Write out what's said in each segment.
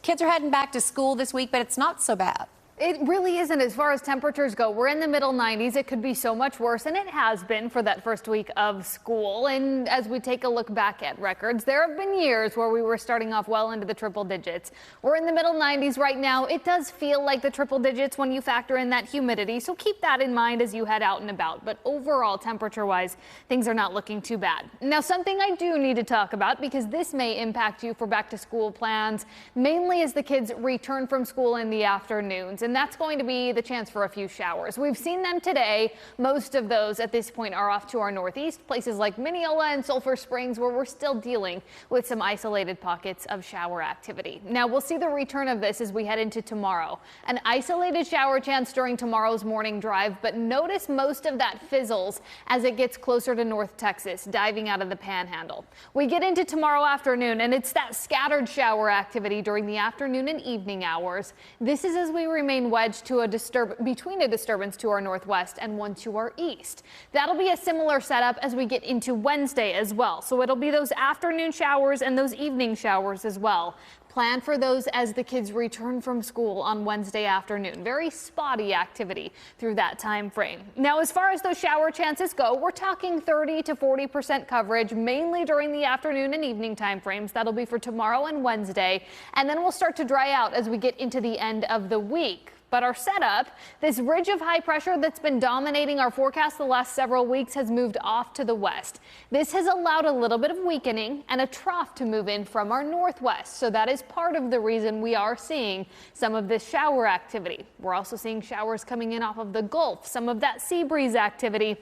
Kids are heading back to school this week, but it's not so bad. It really isn't as far as temperatures go. We're in the middle 90s. It could be so much worse, and it has been for that first week of school. And as we take a look back at records, there have been years where we were starting off well into the triple digits. We're in the middle 90s right now. It does feel like the triple digits when you factor in that humidity, so keep that in mind as you head out and about. But overall, temperature-wise, things are not looking too bad. Now, something I do need to talk about, because this may impact you for back-to-school plans, mainly as the kids return from school in the afternoons. And that's going to be the chance for a few showers. We've seen them today. Most of those at this point are off to our northeast, places like Mineola and Sulphur Springs, where we're still dealing with some isolated pockets of shower activity. Now, we'll see the return of this as we head into tomorrow. An isolated shower chance during tomorrow's morning drive, but notice most of that fizzles as it gets closer to North Texas, diving out of the panhandle. We get into tomorrow afternoon, and it's that scattered shower activity during the afternoon and evening hours. This is as we remain wedged to between a disturbance to our northwest and one to our east. That'll be a similar setup as we get into Wednesday as well. So it'll be those afternoon showers and those evening showers as well. Plan for those as the kids return from school on Wednesday afternoon. Very spotty activity through that time frame. Now, as far as those shower chances go, we're talking 30 to 40% coverage, mainly during the afternoon and evening time frames. That'll be for tomorrow and Wednesday. And then we'll start to dry out as we get into the end of the week. But our setup, this ridge of high pressure that's been dominating our forecast the last several weeks, has moved off to the west. This has allowed a little bit of weakening and a trough to move in from our northwest. So that is part of the reason we are seeing some of this shower activity. We're also seeing showers coming in off of the Gulf, some of that sea breeze activity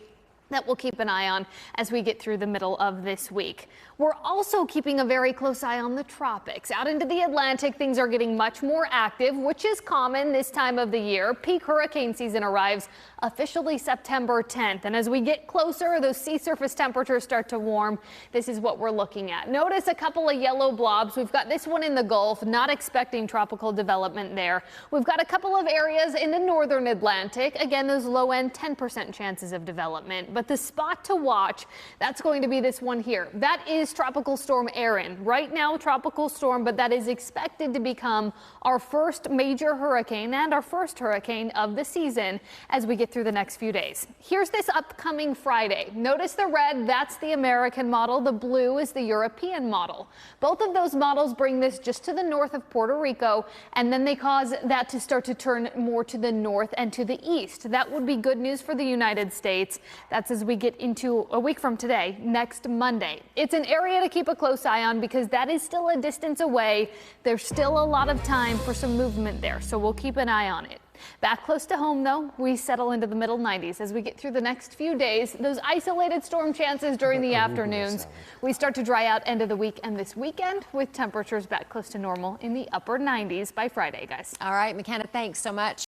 that we'll keep an eye on as we get through the middle of this week. We're also keeping a very close eye on the tropics. Out into the Atlantic, things are getting much more active, which is common this time of the year. Peak hurricane season arrives officially September 10th. And as we get closer, those sea surface temperatures start to warm. This is what we're looking at. Notice a couple of yellow blobs. We've got this one in the Gulf, not expecting tropical development there. We've got a couple of areas in the northern Atlantic. Again, those low end 10% chances of development. But the spot to watch, that's going to be this one here. That is Tropical Storm Erin. Right now, tropical storm, but that is expected to become our first major hurricane and our first hurricane of the season as we get through the next few days. Here's this upcoming Friday. Notice the red, that's the American model. The blue is the European model. Both of those models bring this just to the north of Puerto Rico, and then they cause that to start to turn more to the north and to the east. That would be good news for the United States. That's as we get into a week from today, next Monday. It's an area to keep a close eye on because that is still a distance away. There's still a lot of time for some movement there, so we'll keep an eye on it. Back close to home, though, we settle into the middle 90s as we get through the next few days. Those isolated storm chances during the afternoons. We start to dry out end of the week and this weekend with temperatures back close to normal in the upper 90s by Friday, guys. All right, McKenna, thanks so much.